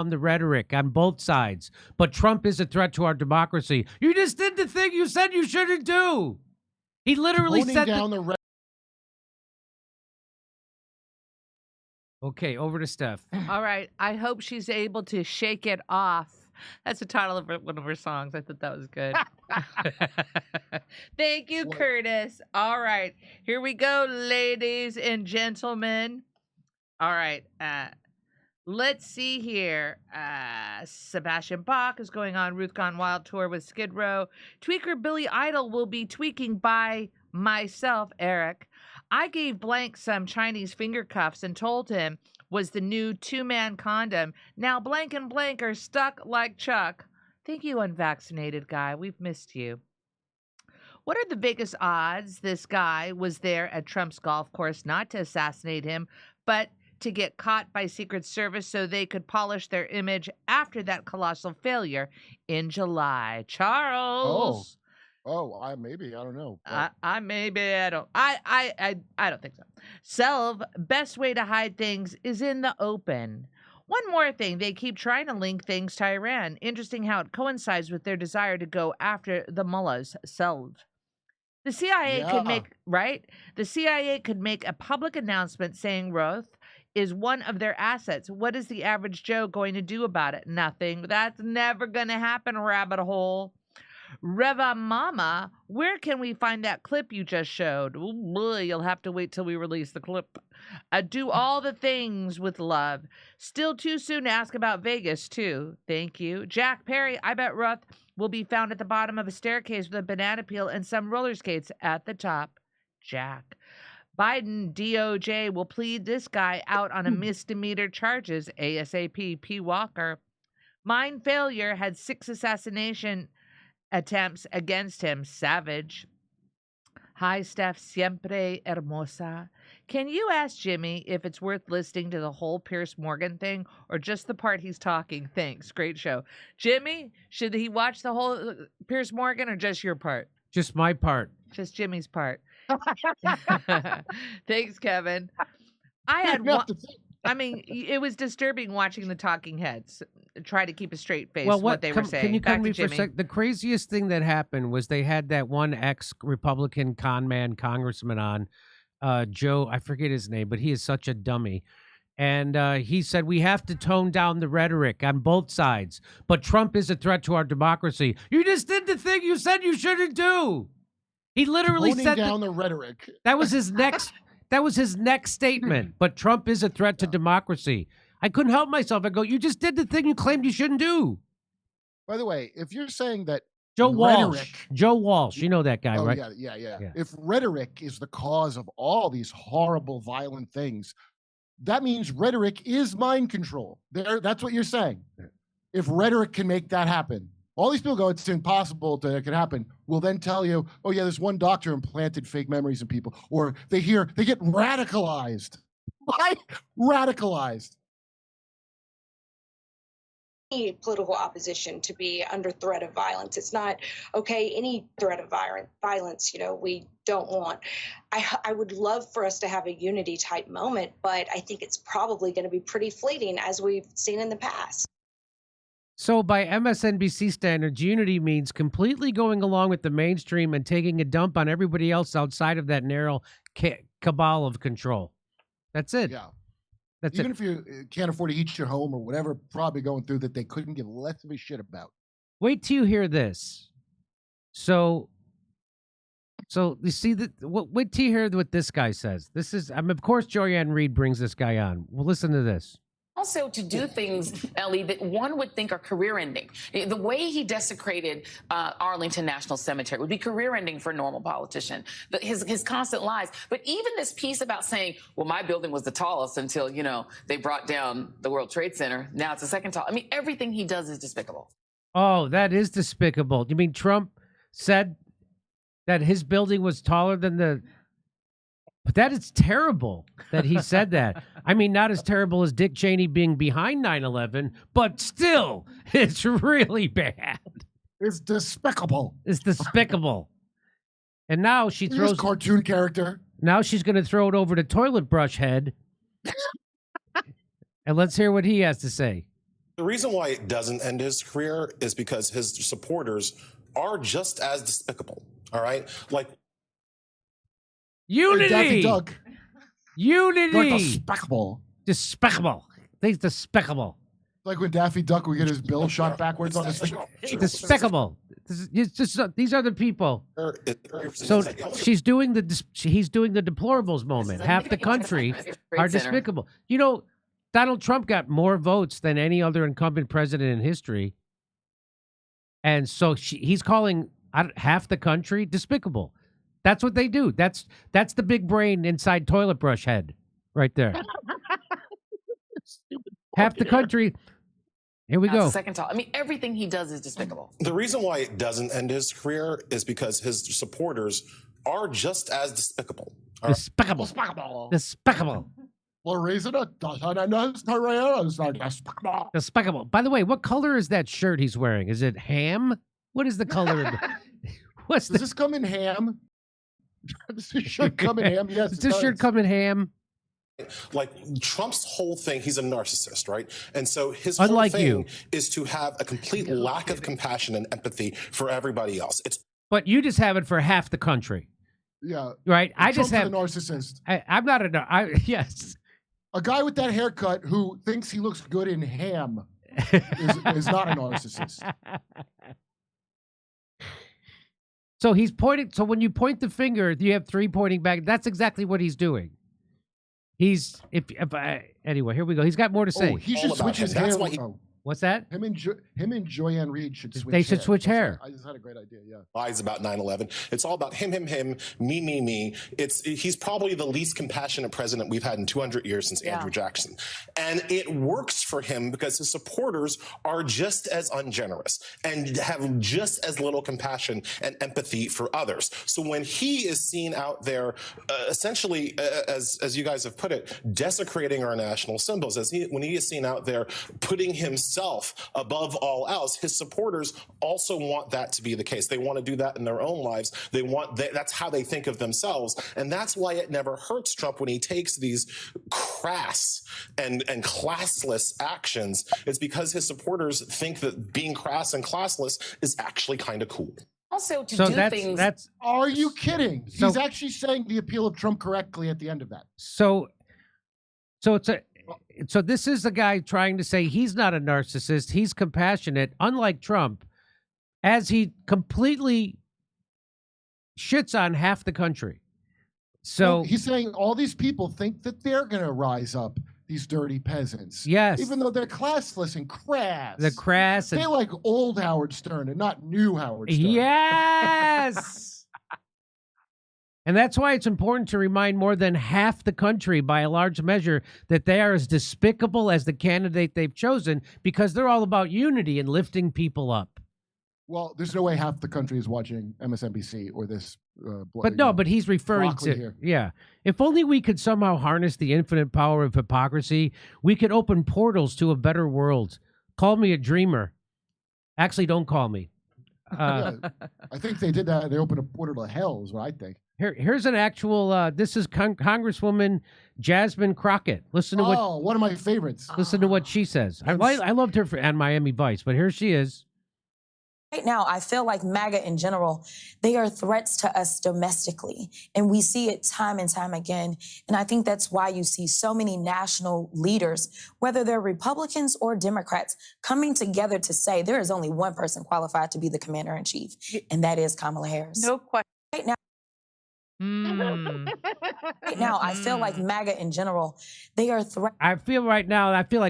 the rhetoric on both sides, but Trump is a threat to our democracy. You just did the thing you said you shouldn't do. He literally Toning said down the Okay, over to Steph. All right. I hope she's able to shake it off. That's the title of one of her songs. I thought that was good. Thank you, Curtis. All right. Here we go, ladies and gentlemen. All right. Let's see here. Sebastian Bach is going on Ruth Gone Wild tour with Skid Row. Tweaker Billy Idol will be tweaking by myself, Eric. I gave Blank some Chinese finger cuffs and told him was the new two-man condom. Now Blank and Blank are stuck like Chuck. Thank you, unvaccinated guy. We've missed you. What are the biggest odds this guy was there at Trump's golf course not to assassinate him, but to get caught by Secret Service so they could polish their image after that colossal failure in July? Charles. I maybe, I don't know. I maybe I don't. I don't think so. Selv, best way to hide things is in the open. One more thing, they keep trying to link things to Iran. Interesting how it coincides with their desire to go after the mullahs. Selv. The CIA could make The CIA could make a public announcement saying Roth is one of their assets. What is the average Joe going to do about it? Nothing. That's never going to happen, rabbit hole. Reva Mama, where can we find that clip you just showed? Ooh, boy, you'll have to wait till we release the clip. Do all the things with love. Still too soon to ask about Vegas, too. Thank you. Jack Perry, I bet Roth will be found at the bottom of a staircase with a banana peel and some roller skates at the top. Jack. Biden DOJ will plead this guy out on a misdemeanor charges. ASAP. P. Walker. Mine failure had 6 assassination attempts against him. Savage. Hi, Steph. Siempre hermosa. Can you ask Jimmy if it's worth listening to the whole Pierce Morgan thing or just the part he's talking? Thanks. Great show. Jimmy, should he watch the whole Pierce Morgan or just your part? Just my part. Just Jimmy's part. Thanks, Kevin. I had one. I mean, it was disturbing watching the talking heads try to keep a straight face what they were saying. Can you come Back to me to for a Jimmy. sec? The craziest thing that happened was they had that one ex-Republican con man congressman on, Joe, I forget his name, but he is such a dummy. And he said, we have to tone down the rhetoric on both sides, but Trump is a threat to our democracy. You just did the thing you said you shouldn't do. He literally Toning said down the rhetoric. That was his next. That was his next statement. But Trump is a threat to democracy. I couldn't help myself. I go, you just did the thing you claimed you shouldn't do. By the way, if you're saying that Joe rhetoric, Walsh, you know that guy, right? Yeah. If rhetoric is the cause of all these horrible, violent things, that means rhetoric is mind control. That's what you're saying. If rhetoric can make that happen, all these people go, it's impossible that it could happen. We'll then tell you, oh yeah, this one doctor implanted fake memories in people, or they get radicalized. Why radicalized? Any political opposition to be under threat of violence. It's not okay. Any threat of violence, we don't want. I would love for us to have a unity type moment, but I think it's probably going to be pretty fleeting, as we've seen in the past. So by MSNBC standards, unity means completely going along with the mainstream and taking a dump on everybody else outside of that narrow cabal of control. That's it. Yeah. That's Even it. if you can't afford to heat your home or whatever, probably going through that they couldn't give less of a shit about. Wait till you hear this. So you see that. Wait till you hear what this guy says. This is, of course, Joyanne Reed brings this guy on. Well, listen to this. Also to do things, Ellie, that one would think are career-ending. The way he desecrated Arlington National Cemetery would be career-ending for a normal politician. His constant lies. But even this piece about saying, well, my building was the tallest until, they brought down the World Trade Center. Now it's the second tallest. I mean, everything he does is despicable. Oh, that is despicable. You mean Trump said that his building was taller than the... But that is terrible that he said that. I mean, not as terrible as Dick Cheney being behind 9/11, but still, it's really bad. It's despicable. It's despicable. And now she throws... cartoon character. Now she's going to throw it over to Toilet Brush Head. And let's hear what he has to say. The reason why it doesn't end his career is because his supporters are just as despicable. All right, like Hey, Daffy Unity. Duck. Unity. They're despicable. Despicable. They's despicable. Like when Daffy Duck would get his bill shot backwards on his thing. Despicable. These are the people. So he's doing the deplorables moment. Half the country are despicable. You know, Donald Trump got more votes than any other incumbent president in history, and so he's calling half the country despicable. That's what they do. That's the big brain inside toilet brush head, right there. Half the country. Here we go. Second talk. I mean, everything he does is despicable. The reason why it doesn't end his career is because his supporters are just as despicable. Despicable. Despicable. Despicable. By the way, what color is that shirt he's wearing? Is it ham? What is the color of Does this come in ham? Does this shirt come in ham? Yes. Does this shirt come in ham? Like Trump's whole thing, he's a narcissist, right? And so his Unlike whole thing you. is to have a complete lack of compassion and empathy for everybody else. But you just have it for half the country, Yeah. right? I just Trump's have. a narcissist. I'm not a. Yes. A guy with that haircut who thinks he looks good in ham is not a narcissist. So he's pointing. So when you point the finger, you have three pointing back. That's exactly what he's doing. He's anyway. Here we go. He's got more to say. Oh, he should switch his hair. What's that? Him and Joyanne Reed should switch. They should switch hair. I just had a great idea. Yeah. Lies about 9/11. It's all about him, me. He's probably the least compassionate president we've had in 200 years since Andrew Jackson, and it works for him because his supporters are just as ungenerous and have just as little compassion and empathy for others. So when he is seen out there, essentially, as you guys have put it, desecrating our national symbols, when he is seen out there putting himself above all else, his supporters also want that to be the case. They want to do that in their own lives. That's how they think of themselves. And that's why it never hurts Trump when he takes these crass and classless actions. It's because his supporters think that being crass and classless is actually kind of cool. Also, to do things. Are you kidding? So, he's actually saying the appeal of Trump correctly at the end of that. So this is a guy trying to say he's not a narcissist. He's compassionate, unlike Trump, as he completely shits on half the country. So he's saying all these people think that they're going to rise up, these dirty peasants. Yes. Even though they're classless and crass. The crass. They like old Howard Stern and not new Howard Stern. Yes. And that's why it's important to remind more than half the country, by a large measure, that they are as despicable as the candidate they've chosen, because they're all about unity and lifting people up. Well, there's no way half the country is watching MSNBC or this. But he's referring to here. Yeah. If only we could somehow harness the infinite power of hypocrisy, we could open portals to a better world. Call me a dreamer. Actually, don't call me. I think they did that. They opened a portal to hell, is what I think. Here's an actual. This is Congresswoman Jasmine Crockett. Listen to one of my favorites. Listen to what she says. I loved her on Miami Vice, but here she is. Right now, I feel like MAGA in general, they are threats to us domestically. And we see it time and time again. And I think that's why you see so many national leaders, whether they're Republicans or Democrats, coming together to say there is only one person qualified to be the commander in chief, and that is Kamala Harris. No question. Right now, right now, I feel like MAGA in general, they are threats. I feel like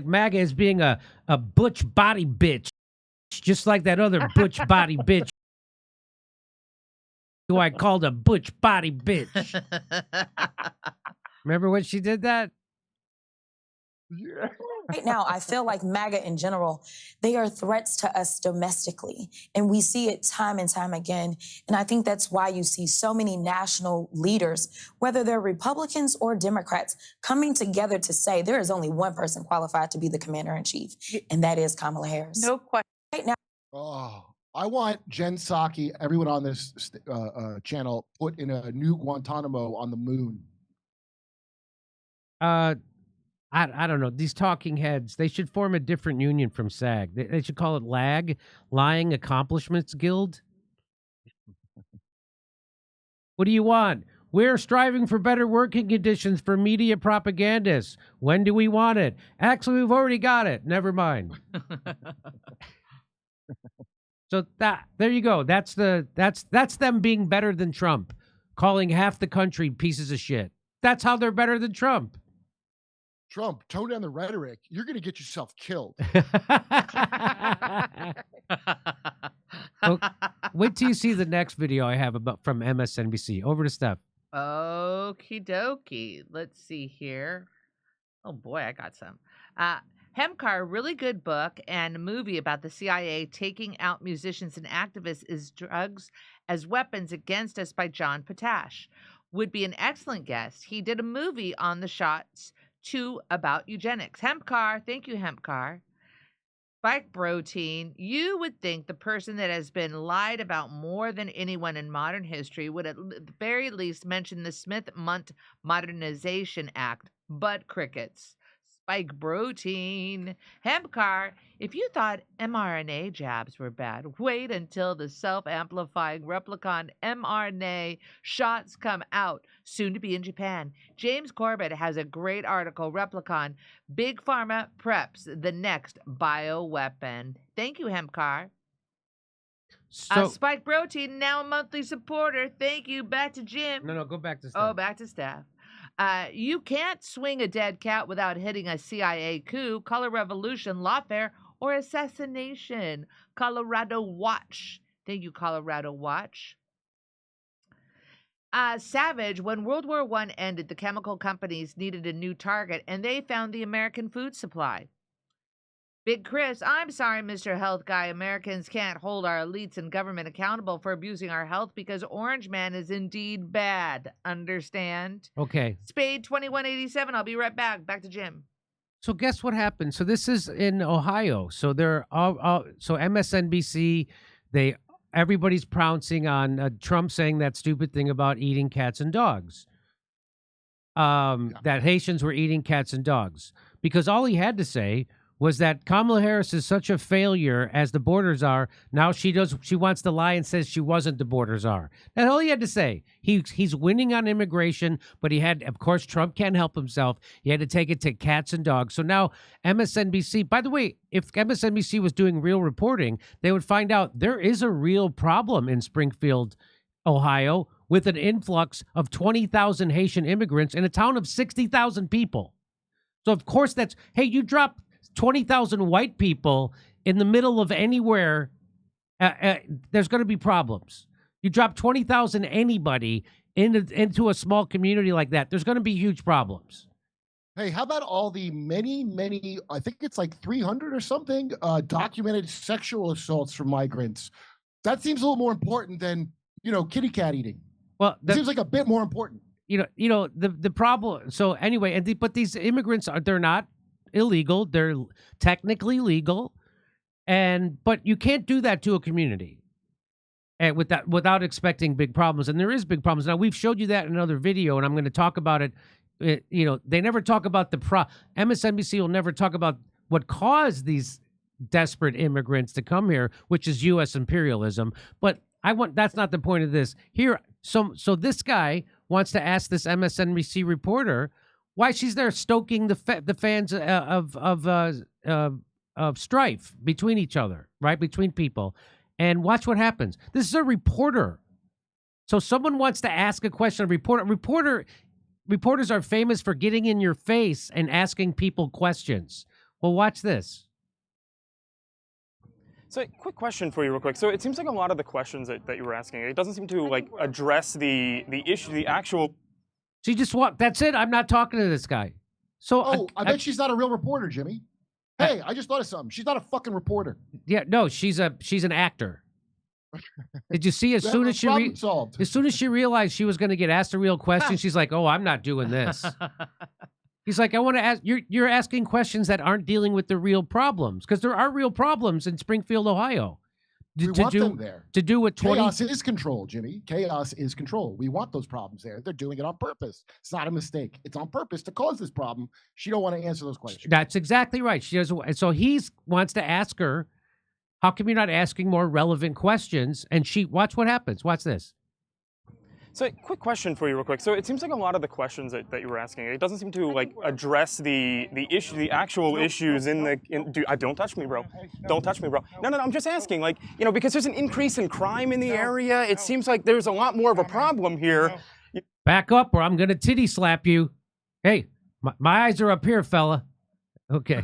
MAGA is being a butch body bitch. Just like that other butch body bitch who I called a butch body bitch. Remember when she did that? Yeah. Right now, I feel like MAGA in general, they are threats to us domestically. And we see it time and time again. And I think that's why you see so many national leaders, whether they're Republicans or Democrats, coming together to say there is only one person qualified to be the commander in chief, and that is Kamala Harris. No question. Right now. Oh, I want Jen Psaki, everyone on this channel, put in a new Guantanamo on the moon. I don't know. These talking heads, they should form a different union from SAG. They should call it LAG, Lying Accomplishments Guild. What do you want? We're striving for better working conditions for media propagandists. When do we want it? Actually, we've already got it. Never mind. So there you go. That's them being better than Trump, calling half the country pieces of shit. That's how they're better than Trump. Trump, tone down the rhetoric. You're going to get yourself killed. Well, wait till you see the next video I have from MSNBC. Over to Steph. Okie dokie. Let's see here. Oh boy, I got some. Hemcar, really good book and movie about the CIA taking out musicians and activists is drugs as weapons against us by John Potash. Would be an excellent guest. He did a movie on the shots too about eugenics. Hemcar, thank you, Hemcar. Spike protein. You would think the person that has been lied about more than anyone in modern history would at the very least mention the Smith-Mundt Modernization Act, but crickets. Spike protein. Hemcar, if you thought mRNA jabs were bad, wait until the self-amplifying replicon mRNA shots come out, soon to be in Japan. James Corbett has a great article, Replicon, Big Pharma Preps the Next Bioweapon. Thank you, Hemcar. So, Spike Protein, now a monthly supporter. Thank you. Back to Jim. No, go back to Steph. Oh, back to Steph. You can't swing a dead cat without hitting a CIA coup, color revolution, lawfare, or assassination. Colorado Watch. Thank you, Colorado Watch. Savage, when World War I ended, the chemical companies needed a new target, and they found the American food supply. Big Chris, I'm sorry, Mr. Health Guy. Americans can't hold our elites and government accountable for abusing our health because Orange Man is indeed bad. Understand? Okay. Spade 2187. I'll be right back. Back to Jim. So guess what happened? So this is in Ohio. So they're so MSNBC, everybody's pouncing on Trump saying that stupid thing about eating cats and dogs. That Haitians were eating cats and dogs, because all he had to say was that Kamala Harris is such a failure as the borders are. Now she wants to lie and says she wasn't the borders are. That's all he had to say. He's winning on immigration, but of course, Trump can't help himself. He had to take it to cats and dogs. So now MSNBC, by the way, if MSNBC was doing real reporting, they would find out there is a real problem in Springfield, Ohio, with an influx of 20,000 Haitian immigrants in a town of 60,000 people. So of course hey, you drop 20,000 white people in the middle of anywhere, there's going to be problems. You drop 20,000 anybody into a small community like that, there's going to be huge problems. Hey, how about all the many, I think it's like 300 or something, documented sexual assaults from migrants? That seems a little more important than, kitty cat eating. Well, it seems like a bit more important. The problem. So anyway, but these immigrants they're not illegal. They're technically legal, but you can't do that to a community and without expecting big problems. And there is big problems. Now, we've showed you that in another video, and I'm going to talk about it. They never talk about MSNBC will never talk about what caused these desperate immigrants to come here, which is U.S. imperialism. But that's not the point of this here. So this guy wants to ask this MSNBC reporter why she's there stoking the fans of strife between each other, right? Between people. And watch what happens. This is a reporter. So someone wants to ask a question. Reporters are famous for getting in your face and asking people questions. Well, watch this. So, quick question for you, real quick. So, it seems like a lot of the questions that you were asking, it doesn't seem to address the issue, the actual. She just that's it. I'm not talking to this guy. So, I bet she's not a real reporter, Jimmy. Hey, I just thought of something. She's not a fucking reporter. Yeah, no, she's an actor. Did you see as soon as she realized she was going to get asked a real question, she's like, "Oh, I'm not doing this." He's like, "I want to ask. You're asking questions that aren't dealing with the real problems, because there are real problems in Springfield, Ohio. We want them there. To do what 20 Chaos is control, Jimmy. Chaos is control. We want those problems there. They're doing it on purpose. It's not a mistake. It's on purpose to cause this problem. She don't want to answer those questions. That's exactly right. She doesn't. So he wants to ask her, how come you're not asking more relevant questions? And she, watch what happens. Watch this. So, quick question for you, real quick. So, it seems like a lot of the questions that you were asking, it doesn't seem to like address the issue, the actual issues in the. Don't touch me, bro. Don't touch me, bro. No. I'm just asking, like, because there's an increase in crime in the area. It seems like there's a lot more of a problem here. Back up, or I'm gonna titty slap you. Hey, my eyes are up here, fella. Okay.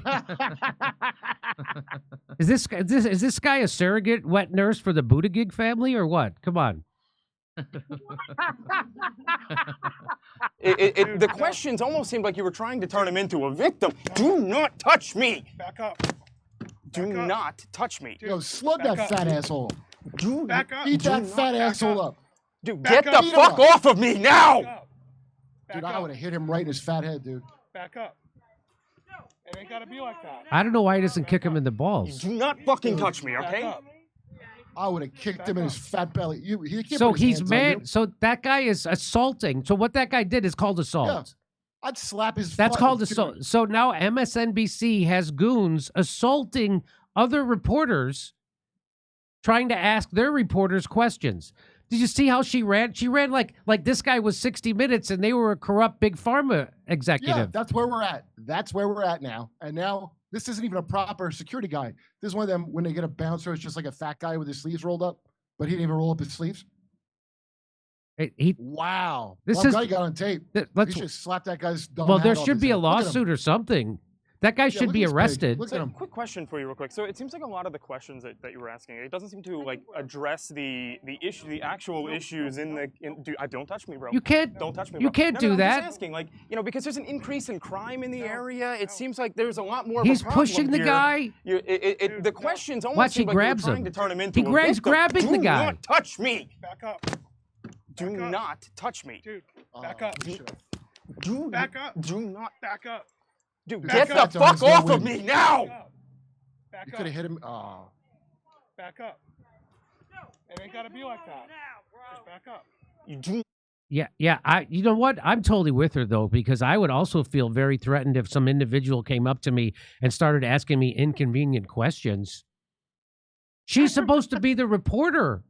Is this guy a surrogate wet nurse for the Buttigieg family or what? Come on. The questions almost seemed like you were trying to turn him into a victim. Do not touch me. Back up. Do not touch me. Yo, slug that fat asshole. Back up. Beat that fat asshole up. Dude, Back get up. the fuck off of me now. Dude, I would have hit him right in his fat head, dude. Back up. It ain't gotta be like that. I don't know why he doesn't kick him in the balls. Do not fucking touch me, okay? I would have kicked him in his fat belly. He can't So put his he's hands on you. mad. So that guy is assaulting. So what that guy did is called assault. Yeah. I'd slap his. That's fucking called dude. assault. So now MSNBC has goons assaulting other reporters, trying to ask their reporters questions. Did you see how she ran? She ran like this guy was 60 Minutes and they were a corrupt big pharma executive. Yeah, that's where we're at. That's where we're at now. And now this isn't even a proper security guy. This is one of them when they get a bouncer, it's just like a fat guy with his sleeves rolled up, but he didn't even roll up his sleeves. Wow. This Well, is- guy got on tape. Let's. He should slap that guy's dumb Well, hat there off should his be a head. Look at him. lawsuit or something. That guy should look be at this pig. arrested. Look at him. Quick question for you, real quick. So it seems like a lot of the questions that you were asking, it doesn't seem to like address the issue, the actual issues in the. Don't touch me, bro. You can't. Don't touch me, bro. You can't do I'm that. just asking, like, because there's an increase in crime in the area. It seems like there's a lot more. He's of a problem pushing the here. guy. The questions almost Watch, he seem like you were grabs trying him. to turn him into He a grabs victim. grabbing the guy. Do not touch me. Back up. Do not touch me. Dude, back up. Do Back up. Do not. Back up. Dude, Back get up. the fuck There's no off of win. me now. Back You up. could have hit him. Oh. Back up. It ain't gotta be like that. Just back up. You do. Yeah. You know what? I'm totally with her though, because I would also feel very threatened if some individual came up to me and started asking me inconvenient questions. She's supposed to be the reporter.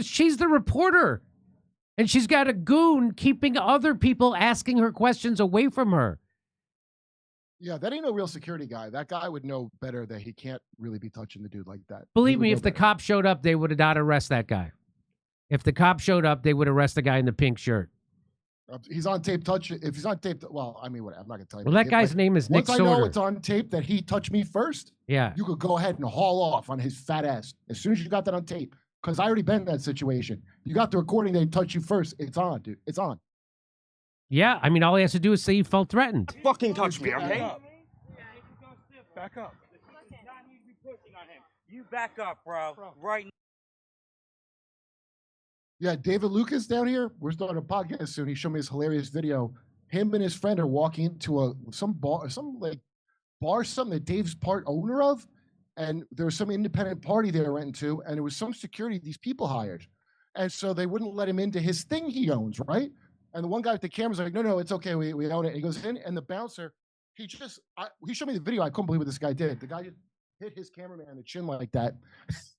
She's the reporter. And she's got a goon keeping other people asking her questions away from her. Yeah, that ain't no real security guy. That guy would know better that he can't really be touching the dude like that. He Believe would me, know if the better. cop showed up, they would not arrest that guy. If the cop showed up, they would arrest the guy in the pink shirt. He's on tape. If he's on tape, well, I mean, whatever. I'm not gonna tell you. Well, that guy's name is Nick Once I know Sorter. it's on tape that he touched me first, Yeah. you could go ahead and haul off on his fat ass as soon as you got that on tape. Because I already been in that situation. You got the recording. They touch you first. It's on, dude. It's on. Yeah, I mean, all he has to do is say he felt threatened. Fucking touch me, Back okay? up. Back up. You back up, bro. Right now. Yeah, David Lucas down here. We're starting a podcast soon. He showed me this hilarious video. Him and his friend are walking into some bar, something that Dave's part owner of, and there was some independent party they were renting to, and there was some security these people hired, and so they wouldn't let him into his thing he owns, right? And the one guy with the camera's like, no, it's okay, we own it. And he goes in, and the bouncer, he showed me the video. I couldn't believe what this guy did. The guy just hit his cameraman in the chin like that.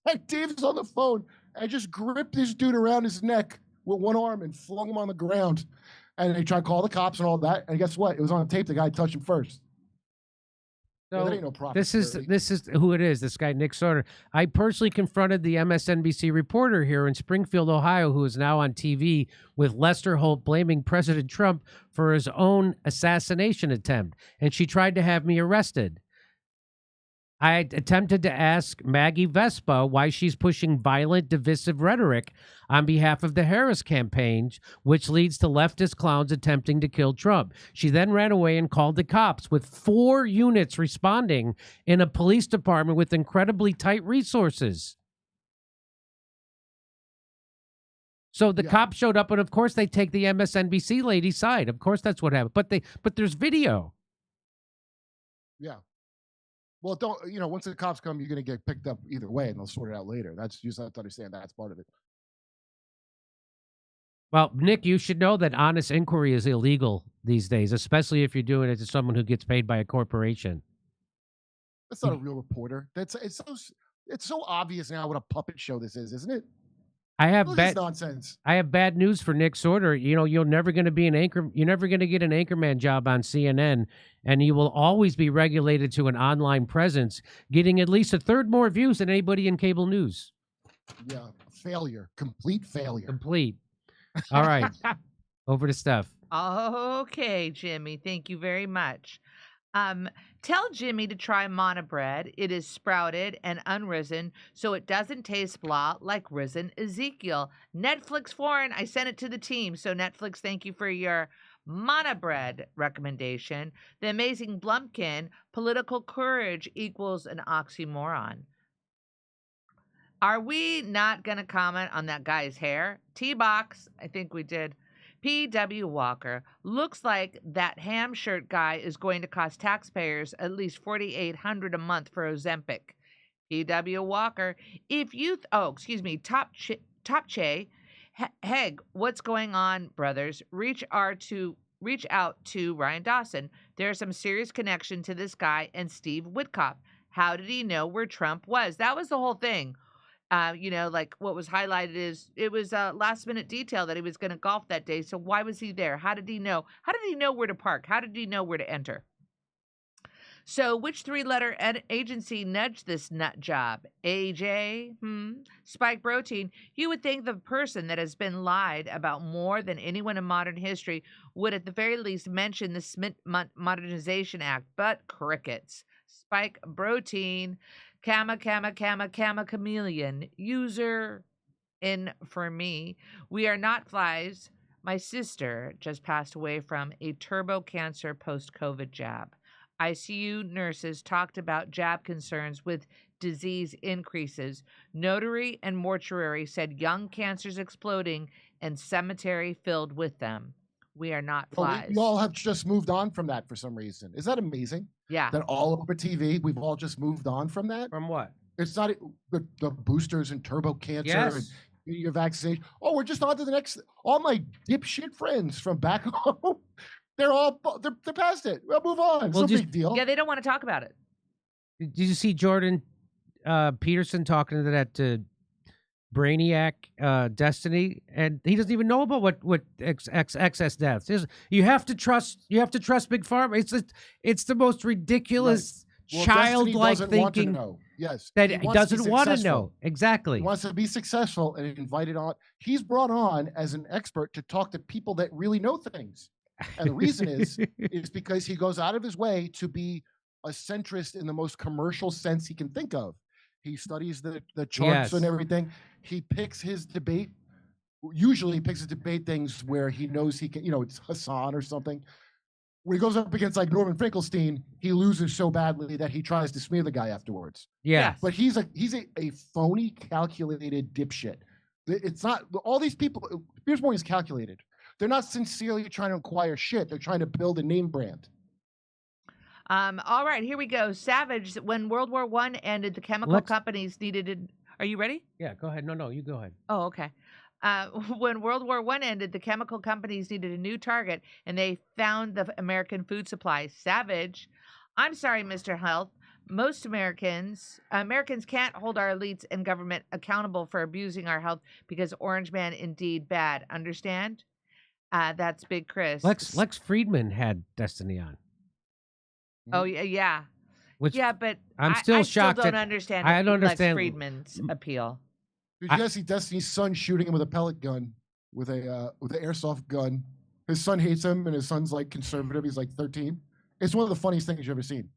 And Dave's on the phone and just gripped this dude around his neck with one arm and flung him on the ground. And they tried to call the cops and all that. And guess what? It was on tape. The guy touched him first. Yeah, So that ain't no proper this is security. who it is. This guy Nick Sorter. I personally confronted the MSNBC reporter here in Springfield, Ohio, who is now on TV with Lester Holt blaming President Trump for his own assassination attempt, and she tried to have me arrested. I attempted to ask Maggie Vespa why she's pushing violent, divisive rhetoric on behalf of the Harris campaign, which leads to leftist clowns attempting to kill Trump. She then ran away and called the cops, with 4 units responding in a police department with incredibly tight resources. So the cops showed up, and of course they take the MSNBC lady's side. Of course that's what happened. But there's video. Yeah. Well, don't once the cops come, you're going to get picked up either way, and they'll sort it out later. That's you just have to understand that's part of it. Well, Nick, you should know that honest inquiry is illegal these days, especially if you're doing it to someone who gets paid by a corporation. That's not a real reporter. It's so obvious now what a puppet show this is, isn't it? I have Look at bad this nonsense. I have bad news for Nick Sorter. You're never going to be an anchor. You're never going to get an anchorman job on CNN, and you will always be regulated to an online presence, getting at least a third more views than anybody in cable news. Yeah, failure, complete failure. Complete. All right, over to Steph. Okay, Jimmy. Thank you very much. Tell Jimmy to try Mana bread. It is sprouted and unrisen, so it doesn't taste blah like risen Ezekiel. Netflix foreign. I sent it to the team. So Netflix, thank you for your Mana bread recommendation. The Amazing Blumpkin. Political courage equals an oxymoron. Are we not going to comment on that guy's hair? T-Box, I think we did. P.W. Walker, looks like that ham shirt guy is going to cost taxpayers at least $4,800 a month for Ozempic. P.W. Walker, if you, Top Che, Heg, what's going on, brothers? Reach out to Ryan Dawson. There's some serious connection to this guy and Steve Whitcomb. How did he know where Trump was? That was the whole thing. Like what was highlighted is it was a last minute detail that he was going to golf that day. So why was he there? How did he know? How did he know where to park? How did he know where to enter? So which three-letter agency nudged this nut job? AJ? Spike Protein. You would think the person that has been lied about more than anyone in modern history would at the very least mention the Smith Modernization Act, but crickets. Spike Protein. Kama chameleon. User in for me. We are not flies. My sister just passed away from a turbo cancer post-COVID jab. ICU nurses talked about jab concerns with disease increases. Notary and mortuary said young cancers exploding and cemetery filled with them. We are not flies. We all have just moved on from that for some reason. Is that amazing? Yeah. That all over TV, we've all just moved on from that. From what? It's not the boosters and turbo cancer Yes. and your vaccination. Oh, we're just on to the next. All my dipshit friends from back home, they're past it. We'll move on. It's Well, no just- big deal. Yeah, they don't want to talk about it. Did you see Jordan Peterson talking to that Brainiac Destiny, and he doesn't even know about what excess deaths is. You have to trust Big Pharma. It's the most ridiculous Well, childlike Destiny doesn't want to thinking know. Yes, that he he wants to be doesn't want to successful. know. Exactly. He wants to be successful and invited on. He's brought on as an expert to talk to people that really know things. And the reason is because he goes out of his way to be a centrist in the most commercial sense he can think of. He studies the charts Yes. and everything. He picks his debate. Usually he picks his debate things where he knows he can, it's Hassan or something. When he goes up against like Norman Finkelstein, he loses so badly that he tries to smear the guy afterwards. Yeah. But he's a phony, calculated dipshit. It's not all these people. Piers Morgan's calculated. They're not sincerely trying to acquire shit. They're trying to build a name brand. All right, here we go. Savage. When World War I ended, the chemical companies needed. Are you ready? Yeah. Go ahead. No, you go ahead. Oh, okay. When World War I ended, the chemical companies needed a new target, and they found the American food supply. Savage. I'm sorry, Mr. Health. Most Americans can't hold our elites and government accountable for abusing our health because Orange Man indeed bad. Understand? That's Big Chris. Lex Friedman had Destiny on. Oh yeah. Which Yeah, but I'm still I shocked. Still don't understand. I don't Lex understand Friedman's appeal. Did you guys see Destiny's son shooting him with a pellet gun, with an airsoft gun? His son hates him, and his son's like conservative. He's like 13. It's one of the funniest things you've ever seen.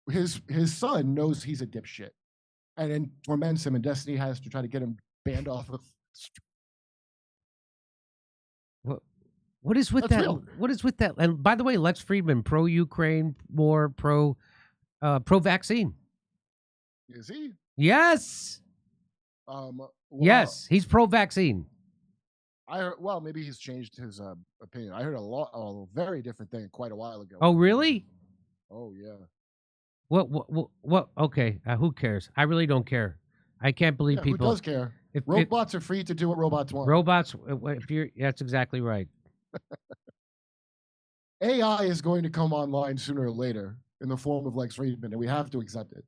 His son knows he's a dipshit, and then torments him. And Destiny has to try to get him banned off of. What is with That's that? real. What is with that? And by the way, Lex Friedman, pro-Ukraine war, pro-vaccine. Is he? Yes. Well, Yes, he's pro-vaccine. Maybe he's changed his opinion. I heard a very different thing quite a while ago. Oh, really? Oh yeah. What? Okay, who cares? I really don't care. I can't believe Yeah, who people. does care? If Robots are free to do what robots want. robots, if you're, that's exactly right. AI is going to come online sooner or later in the form of Lex Friedman, and we have to accept it.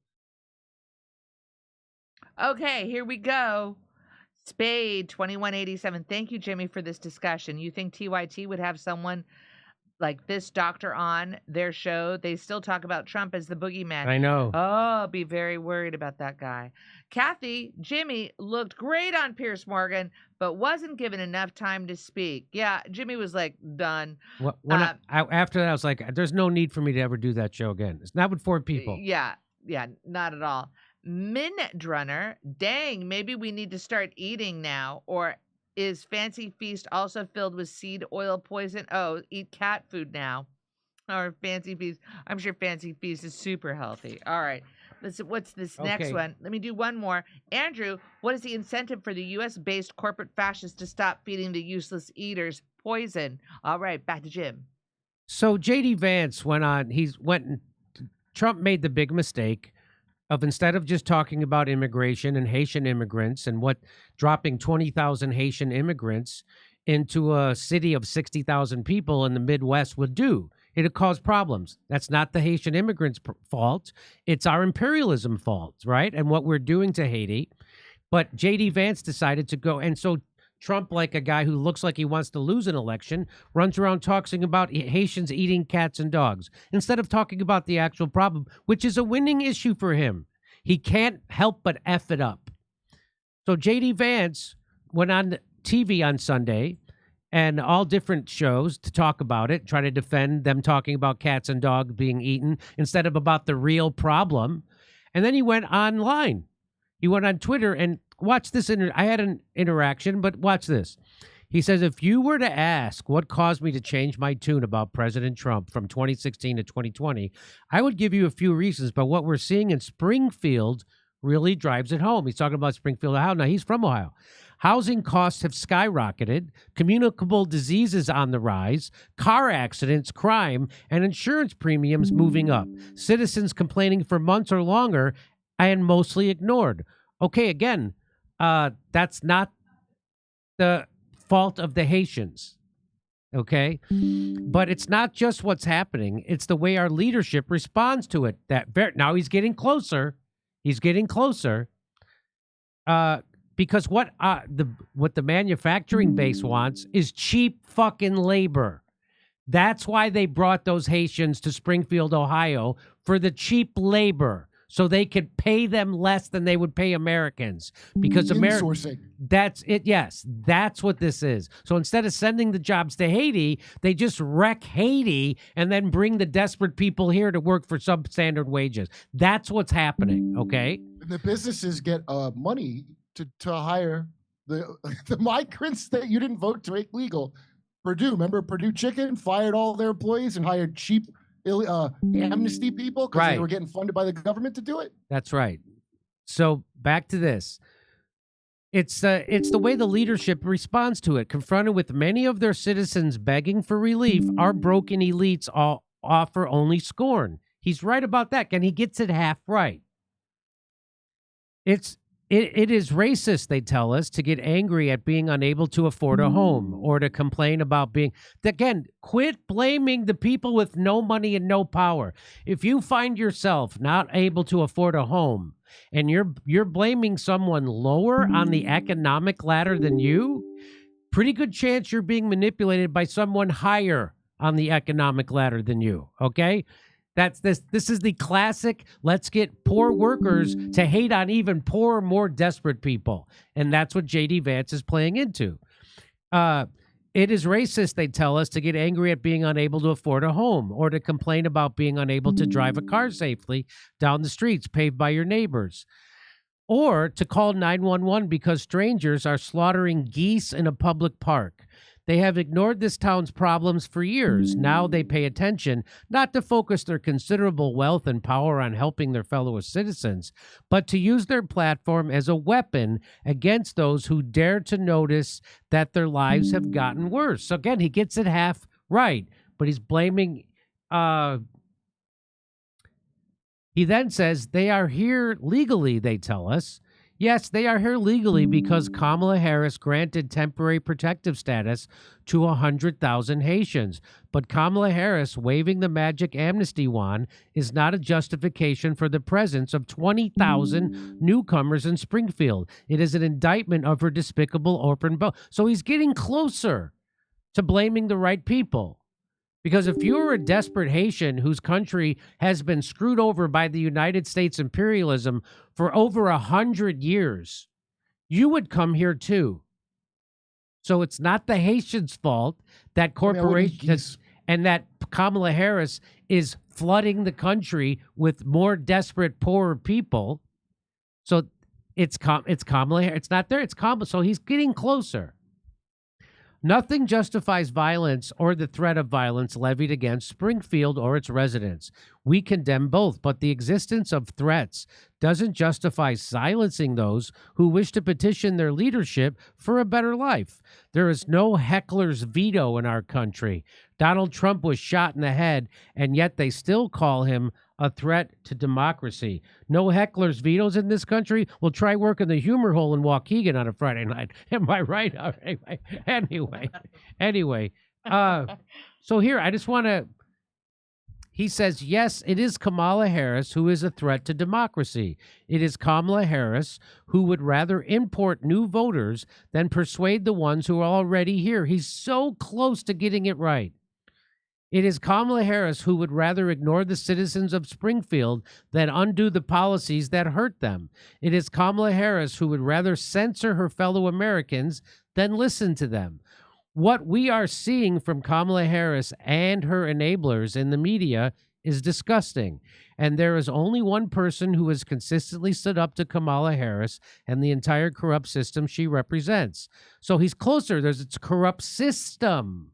Okay, here we go. Spade 2187. Thank you, Jimmy, for this discussion. You think TYT would have someone like this doctor on their show? They still talk about Trump as the boogeyman. I know. Oh, be very worried about that guy. Kathy, Jimmy looked great on Pierce Morgan, but wasn't given enough time to speak. Yeah, Jimmy was like, done. When after that, I was like, there's no need for me to ever do that show again. It's not with 4 people. Yeah, not at all. Minute dang, maybe we need to start eating now. Or is Fancy Feast also filled with seed oil poison? Oh, eat cat food now. Or Fancy Feast. I'm sure Fancy Feast is super healthy. All right. What's this next Okay. one? Let me do one more. Andrew, what is the incentive for the U.S.-based corporate fascists to stop feeding the useless eaters poison? All right, back to Jim. So JD Vance went on. Trump made the big mistake of, instead of just talking about immigration and Haitian immigrants and what dropping 20,000 Haitian immigrants into a city of 60,000 people in the Midwest would do. It'd cause problems. That's not the Haitian immigrants' fault. It's our imperialism fault, right? And what we're doing to Haiti. But JD Vance decided to go. And so Trump, like a guy who looks like he wants to lose an election, runs around talking about Haitians eating cats and dogs instead of talking about the actual problem, which is a winning issue for him. He can't help but F it up. So JD Vance went on TV on Sunday and all different shows to talk about it, try to defend them talking about cats and dogs being eaten instead of about the real problem. And then he went online. He went on Twitter and watch this. I had an interaction, but watch this. He says, if you were to ask what caused me to change my tune about President Trump from 2016 to 2020, I would give you a few reasons, but what we're seeing in Springfield really drives it home. He's talking about Springfield, Ohio. Now, he's from Ohio. Housing costs have skyrocketed, communicable diseases on the rise, car accidents, crime, and insurance premiums moving up. Citizens complaining for months or longer and mostly ignored. Okay, again, that's not the fault of the Haitians, okay? But it's not just what's happening. It's the way our leadership responds to it. Now he's getting closer. He's getting closer. Because what the manufacturing base wants is cheap fucking labor. That's why they brought those Haitians to Springfield, Ohio, for the cheap labor, so they could pay them less than they would pay Americans. Because Insourcing. That's it. Yes, that's what this is. So instead of sending the jobs to Haiti, they just wreck Haiti and then bring the desperate people here to work for substandard wages. That's what's happening, okay? The businesses get money to hire the migrants that you didn't vote to make legal. Remember Purdue Chicken fired all their employees and hired cheap amnesty people because they were getting funded by the government to do it. That's right. So back to this. It's the way the leadership responds to it. Confronted with many of their citizens begging for relief, our broken elites all offer only scorn. He's right about that, and he gets it half right. It is racist, they tell us, to get angry at being unable to afford a home or to complain about being... Again, quit blaming the people with no money and no power. If you find yourself not able to afford a home and you're blaming someone lower on the economic ladder than you, pretty good chance you're being manipulated by someone higher on the economic ladder than you, okay? This is the classic, let's get poor workers to hate on even poorer, more desperate people. And that's what JD Vance is playing into. It is racist, they tell us, to get angry at being unable to afford a home or to complain about being unable to drive a car safely down the streets paved by your neighbors. Or to call 911 because strangers are slaughtering geese in a public park. They have ignored this town's problems for years. Now they pay attention, not to focus their considerable wealth and power on helping their fellow citizens, but to use their platform as a weapon against those who dare to notice that their lives have gotten worse. So again, he gets it half right, but he's blaming He then says they are here legally, they tell us. Yes, they are here legally because Kamala Harris granted temporary protective status to 100,000 Haitians. But Kamala Harris waving the magic amnesty wand is not a justification for the presence of 20,000 newcomers in Springfield. It is an indictment of her despicable open vote. So he's getting closer to blaming the right people. Because if you're a desperate Haitian whose country has been screwed over by the United States imperialism for over 100 years, you would come here too. So it's not the Haitians' fault that corporations and that Kamala Harris is flooding the country with more desperate, poorer people. So it's Kamala Harris. It's not there. It's Kamala. So he's getting closer. Nothing justifies violence or the threat of violence levied against Springfield or its residents. We condemn both, but the existence of threats doesn't justify silencing those who wish to petition their leadership for a better life. There is no heckler's veto in our country. Donald Trump was shot in the head, and yet they still call him a threat to democracy. No heckler's vetoes in this country. We'll try working the humor hole in Waukegan on a Friday night. Am I right? All right. Anyway. So here, I just want to, he says, yes, it is Kamala Harris who is a threat to democracy. It is Kamala Harris who would rather import new voters than persuade the ones who are already here. He's so close to getting it right. It is Kamala Harris who would rather ignore the citizens of Springfield than undo the policies that hurt them. It is Kamala Harris who would rather censor her fellow Americans than listen to them. What we are seeing from Kamala Harris and her enablers in the media is disgusting. And there is only one person who has consistently stood up to Kamala Harris and the entire corrupt system she represents. So he's closer. There's its corrupt system.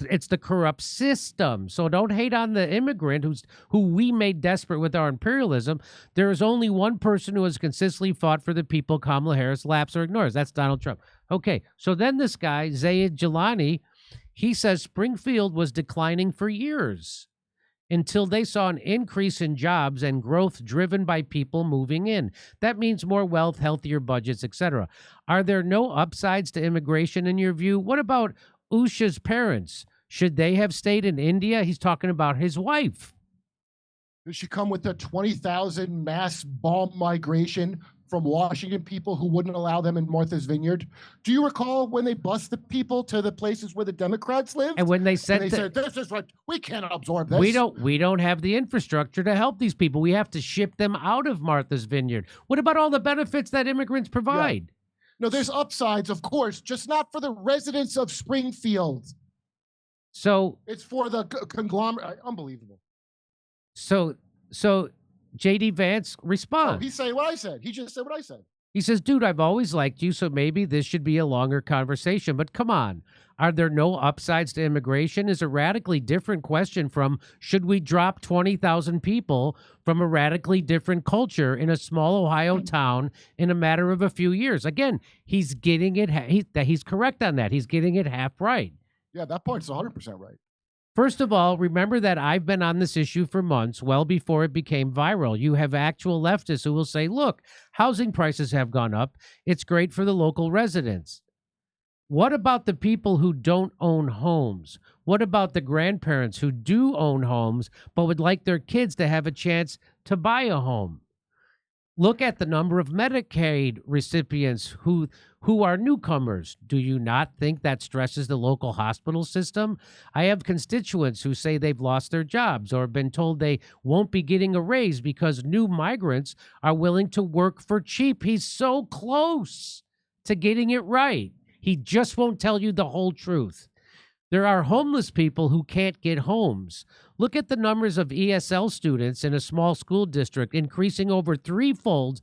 It's the corrupt system. So don't hate on the immigrant who we made desperate with our imperialism. There is only one person who has consistently fought for the people Kamala Harris laps or ignores. That's Donald Trump. Okay, so then this guy, Zaid Jilani, he says Springfield was declining for years until they saw an increase in jobs and growth driven by people moving in. That means more wealth, healthier budgets, etc. Are there no upsides to immigration in your view? What about Usha's parents? Should they have stayed in India? He's talking about his wife. Did she come with the 20,000 mass bomb migration from Washington people who wouldn't allow them in Martha's Vineyard? Do you recall when they bused the people to the places where the Democrats lived? And when they said, this is like, we can't absorb this. We don't have the infrastructure to help these people. We have to ship them out of Martha's Vineyard. What about all the benefits that immigrants provide? Yeah. No, there's upsides, of course, just not for the residents of Springfield. So it's for the conglomerate. Unbelievable. So J.D. Vance responds. Oh, he's saying what I said. He just said what I said. He says, dude, I've always liked you, so maybe this should be a longer conversation. But come on, are there no upsides to immigration? Is a radically different question from should we drop 20,000 people from a radically different culture in a small Ohio town in a matter of a few years? Again, he's getting it. He's correct on that. He's getting it half right. Yeah, that part's 100% right. First of all, remember that I've been on this issue for months, well before it became viral. You have actual leftists who will say, look, housing prices have gone up. It's great for the local residents. What about the people who don't own homes? What about the grandparents who do own homes but would like their kids to have a chance to buy a home? Look at the number of Medicaid recipients who are newcomers. Do you not think that stresses the local hospital system? I have constituents who say they've lost their jobs or been told they won't be getting a raise because new migrants are willing to work for cheap. He's so close to getting it right. He just won't tell you the whole truth. There are homeless people who can't get homes. Look at the numbers of ESL students in a small school district increasing over threefold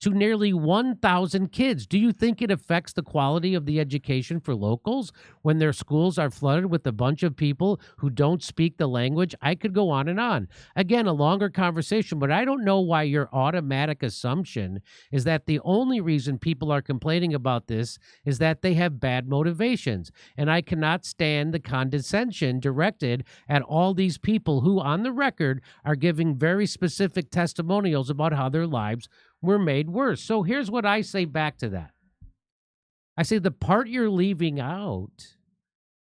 to nearly 1,000 kids. Do you think it affects the quality of the education for locals when their schools are flooded with a bunch of people who don't speak the language? I could go on and on. Again, a longer conversation, but I don't know why your automatic assumption is that the only reason people are complaining about this is that they have bad motivations. And I cannot stand the condescension directed at all these people who, on the record, are giving very specific testimonials about how their lives were made worse. So here's what I say back to that. I say the part you're leaving out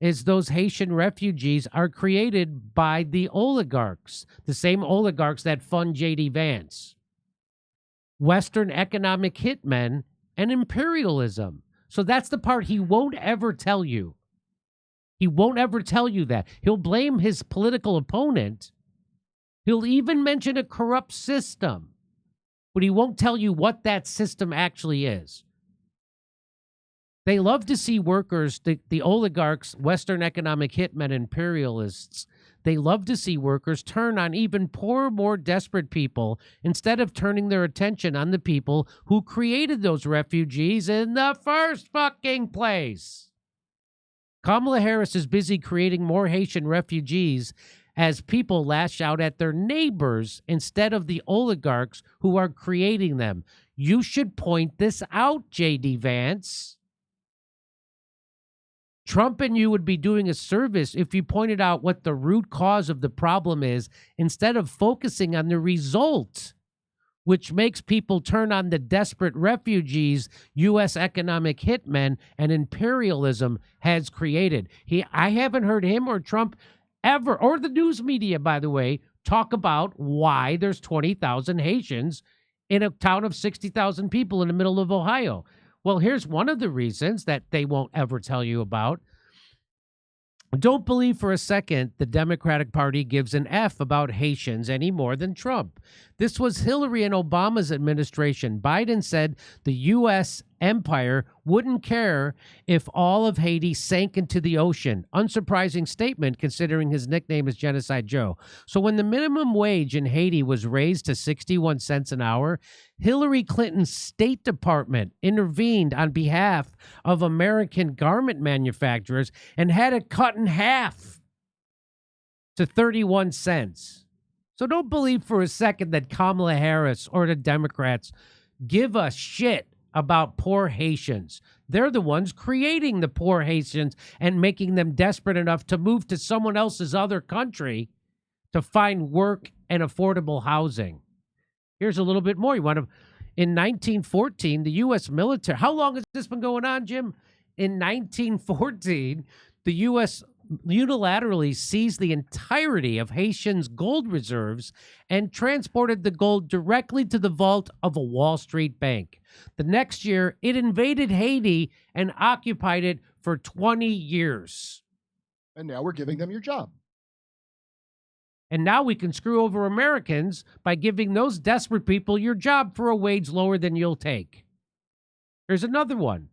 is those Haitian refugees are created by the oligarchs, the same oligarchs that fund J.D. Vance, Western economic hitmen, and imperialism. So that's the part he won't ever tell you. He won't ever tell you that. He'll blame his political opponent. He'll even mention a corrupt system, but he won't tell you what that system actually is. They love to see workers, the oligarchs, Western economic hitmen, imperialists, they love to see workers turn on even poorer, more desperate people instead of turning their attention on the people who created those refugees in the first fucking place. Kamala Harris is busy creating more Haitian refugees as people lash out at their neighbors instead of the oligarchs who are creating them. You should point this out, J.D. Vance. Trump and you would be doing a service if you pointed out what the root cause of the problem is instead of focusing on the result, which makes people turn on the desperate refugees U.S. economic hitmen and imperialism has created. I haven't heard him or Trump ever, or the news media, by the way, talk about why there's 20,000 Haitians in a town of 60,000 people in the middle of Ohio. Well, here's one of the reasons that they won't ever tell you about. Don't believe for a second the Democratic Party gives an F about Haitians any more than Trump. This was Hillary and Obama's administration. Biden said the U.S. empire wouldn't care if all of Haiti sank into the ocean. Unsurprising statement considering his nickname is Genocide Joe. So when the minimum wage in Haiti was raised to 61 cents an hour, Hillary Clinton's State Department intervened on behalf of American garment manufacturers and had it cut in half to 31 cents. So don't believe for a second that Kamala Harris or the Democrats give a shit about poor Haitians. They're the ones creating the poor Haitians and making them desperate enough to move to someone else's other country to find work and affordable housing. Here's a little bit more. In 1914, the U.S. military, how long has this been going on, Jim? In 1914, the U.S. unilaterally seized the entirety of Haitians' gold reserves and transported the gold directly to the vault of a Wall Street bank. The next year, it invaded Haiti and occupied it for 20 years. And now we're giving them your job. And now we can screw over Americans by giving those desperate people your job for a wage lower than you'll take. Here's another one.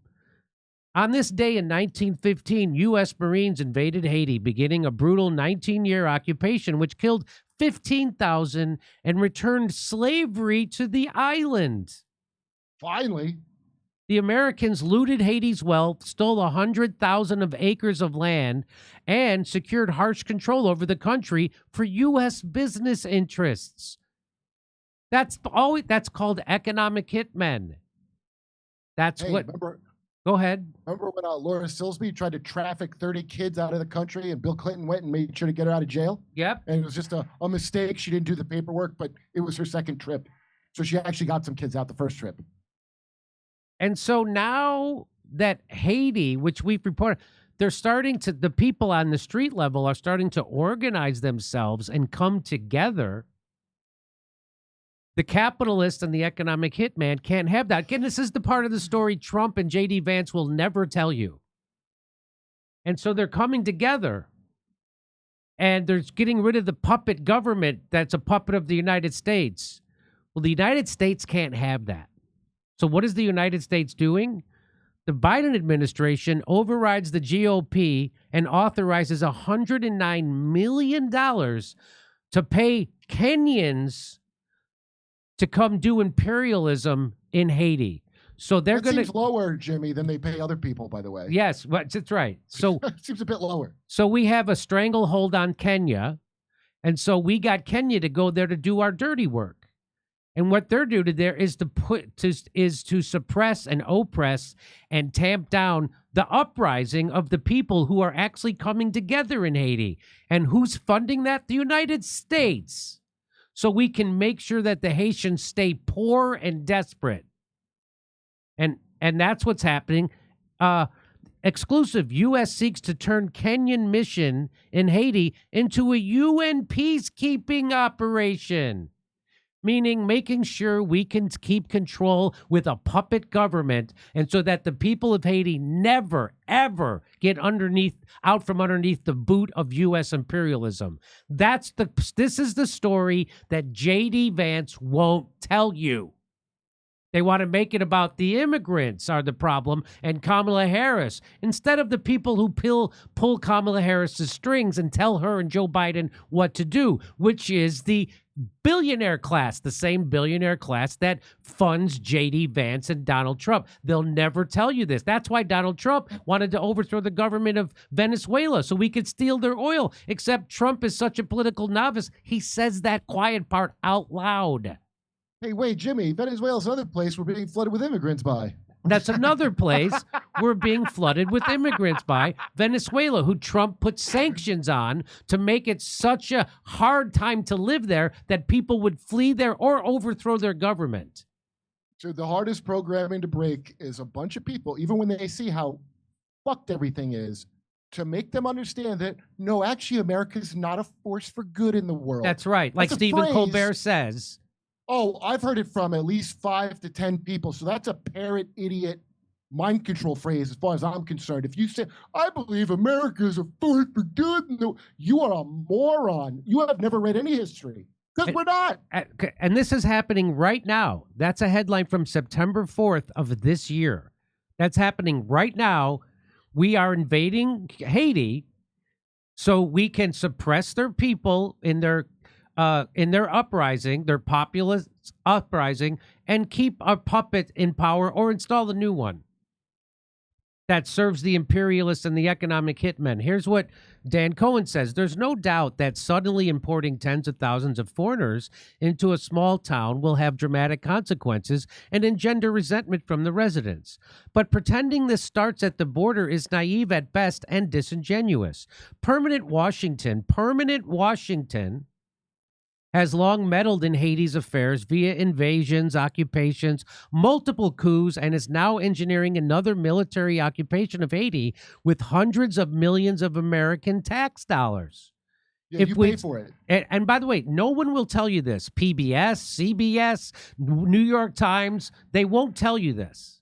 On this day in 1915, U.S. Marines invaded Haiti, beginning a brutal 19-year occupation which killed 15,000 and returned slavery to the island. Finally. The Americans looted Haiti's wealth, stole 100,000 of acres of land, and secured harsh control over the country for U.S. business interests. That's called economic hitmen. That's what. Go ahead. Remember when Laura Silsby tried to traffic 30 kids out of the country and Bill Clinton went and made sure to get her out of jail? Yep. And it was just a mistake. She didn't do the paperwork, but it was her second trip. So she actually got some kids out the first trip. And so now that Haiti, which we've reported, the people on the street level are starting to organize themselves and come together. The capitalist and the economic hitman can't have that. Again, this is the part of the story Trump and J.D. Vance will never tell you. And so they're coming together. And they're getting rid of the puppet government that's a puppet of the United States. Well, the United States can't have that. So what is the United States doing? The Biden administration overrides the GOP and authorizes $109 million to pay Kenyans to come do imperialism in Haiti. So they're That going seems to lower, Jimmy, than they pay other people, by the way. yes, that's right. So Seems a bit lower. so we have a stranglehold on Kenya, and so we got Kenya to go there to do our dirty work. And what they're doing there is to suppress and oppress and tamp down the uprising of the people who are actually coming together in Haiti. And who's funding that? The United States. So we can make sure that the Haitians stay poor and desperate. And that's what's happening. Exclusive, U.S. seeks to turn Kenyan mission in Haiti into a UN peacekeeping operation, meaning making sure we can keep control with a puppet government, and so that the people of Haiti never, ever get out from underneath the boot of U.S. imperialism. This is the story that J.D. Vance won't tell you. They want to make it about the immigrants are the problem and Kamala Harris, instead of the people who pull Kamala Harris's strings and tell her and Joe Biden what to do, which is the billionaire class, the same billionaire class that funds J.D. Vance and Donald Trump. They'll never tell you this. That's why Donald Trump wanted to overthrow the government of Venezuela so we could steal their oil, except Trump is such a political novice, he says that quiet part out loud. Hey, wait, Jimmy, Venezuela's another place we're being flooded with immigrants by. That's another place we're being flooded with immigrants by, Venezuela, who Trump put sanctions on to make it such a hard time to live there that people would flee there or overthrow their government. So the hardest programming to break is a bunch of people, even when they see how fucked everything is, to make them understand that, no, actually, America's not a force for good in the world. That's right. Like That's a Stephen phrase. Colbert says. Oh, I've heard it from at least 5 to 10 people. So that's a parrot idiot mind control phrase as far as I'm concerned. If you say, I believe America is a force for good, no, you are a moron. You have never read any history. Because we're not. And this is happening right now. That's a headline from September 4th of this year. That's happening right now. We are invading Haiti so we can suppress their people in their uprising, their populist uprising, and keep a puppet in power or install a new one that serves the imperialists and the economic hitmen. Here's what Dan Cohen says. There's no doubt that suddenly importing tens of thousands of foreigners into a small town will have dramatic consequences and engender resentment from the residents. But pretending this starts at the border is naive at best and disingenuous. Permanent Washington has long meddled in Haiti's affairs via invasions, occupations, multiple coups, and is now engineering another military occupation of Haiti with hundreds of millions of American tax dollars. Yeah, you pay for it. And by the way, no one will tell you this. PBS, CBS, New York Times, they won't tell you this.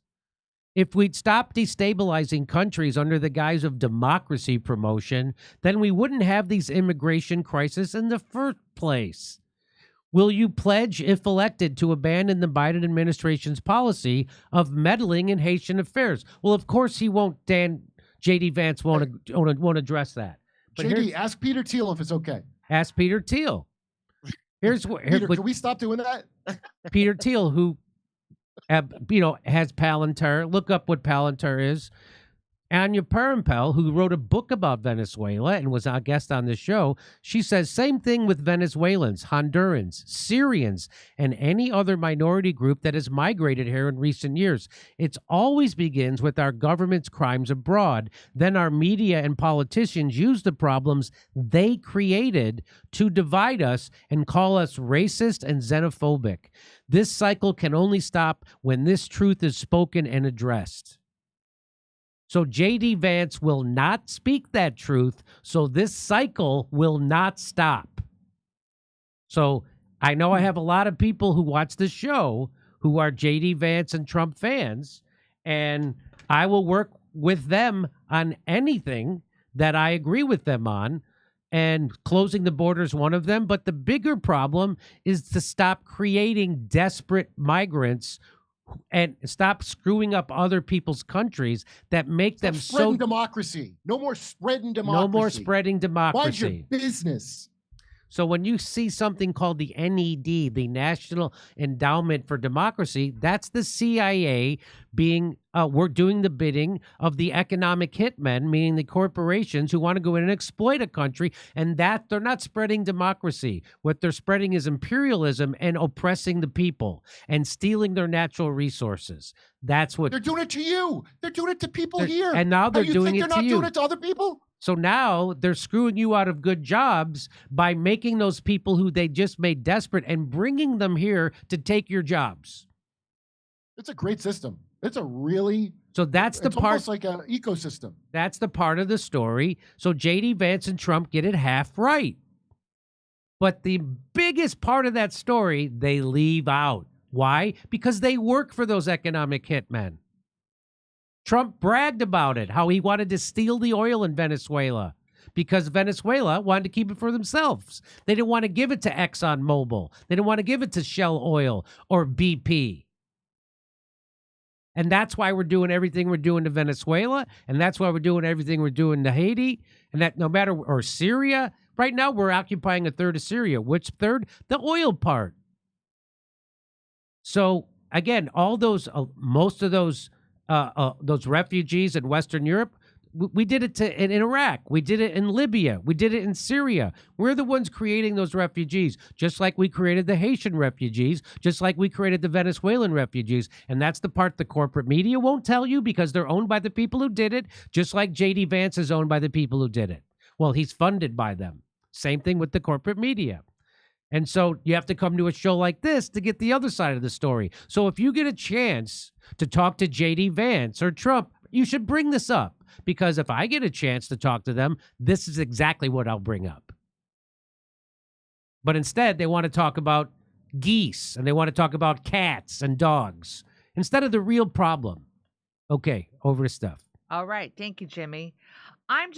If we'd stop destabilizing countries under the guise of democracy promotion, then we wouldn't have these immigration crises in the first place. Will you pledge, if elected, to abandon the Biden administration's policy of meddling in Haitian affairs? Well, of course he won't. J.D. Vance won't address that. But JD, ask Peter Thiel if it's okay. Ask Peter Thiel. Peter, can we stop doing that? Peter Thiel, who has Palantir. Look up what Palantir is. Anya Parampel, who wrote a book about Venezuela and was a guest on the show, she says same thing with Venezuelans, Hondurans, Syrians, and any other minority group that has migrated here in recent years. It always begins with our government's crimes abroad. Then our media and politicians use the problems they created to divide us and call us racist and xenophobic. This cycle can only stop when this truth is spoken and addressed. So J.D. Vance will not speak that truth, so this cycle will not stop. So I know I have a lot of people who watch the show who are J.D. Vance and Trump fans, and I will work with them on anything that I agree with them on, and closing the border is one of them. But the bigger problem is to stop creating desperate migrants and stop screwing up other people's countries that make them spreading democracy. No more spreading democracy. No more spreading democracy. Mind your business. So when you see something called the NED, the National Endowment for Democracy, that's the CIA being, we're doing the bidding of the economic hitmen, meaning the corporations who want to go in and exploit a country, and that they're not spreading democracy. What they're spreading is imperialism and oppressing the people and stealing their natural resources. That's what They're doing it to you. They're doing it to people They're- here. and now they're you doing think it they're to not you. doing it to other people? So now they're screwing you out of good jobs by making those people who they just made desperate and bringing them here to take your jobs. It's a great system. It's a really So that's the it's part. almost like an ecosystem. That's the part of the story. So JD Vance and Trump get it half right. But the biggest part of that story, they leave out. Why? Because they work for those economic hitmen. Trump bragged about it, how he wanted to steal the oil in Venezuela because Venezuela wanted to keep it for themselves. They didn't want to give it to ExxonMobil. They didn't want to give it to Shell Oil or BP. And that's why we're doing everything we're doing to Venezuela. And that's why we're doing everything we're doing to Haiti. And that no matter, or Syria, right now we're occupying a third of Syria. Which third? The oil part. So again, all those, most of those refugees in Western Europe, we did it in Iraq. We did it in Libya. We did it in Syria. We're the ones creating those refugees, just like we created the Haitian refugees, just like we created the Venezuelan refugees. And that's the part the corporate media won't tell you because they're owned by the people who did it, just like J.D. Vance is owned by the people who did it. Well, he's funded by them. Same thing with the corporate media. And so you have to come to a show like this to get the other side of the story. So if you get a chance to talk to J.D. Vance or Trump, you should bring this up. Because if I get a chance to talk to them, this is exactly what I'll bring up. But instead, they want to talk about geese and they want to talk about cats and dogs instead of the real problem. Okay, over to Steph. All right. Thank you, Jimmy. I'm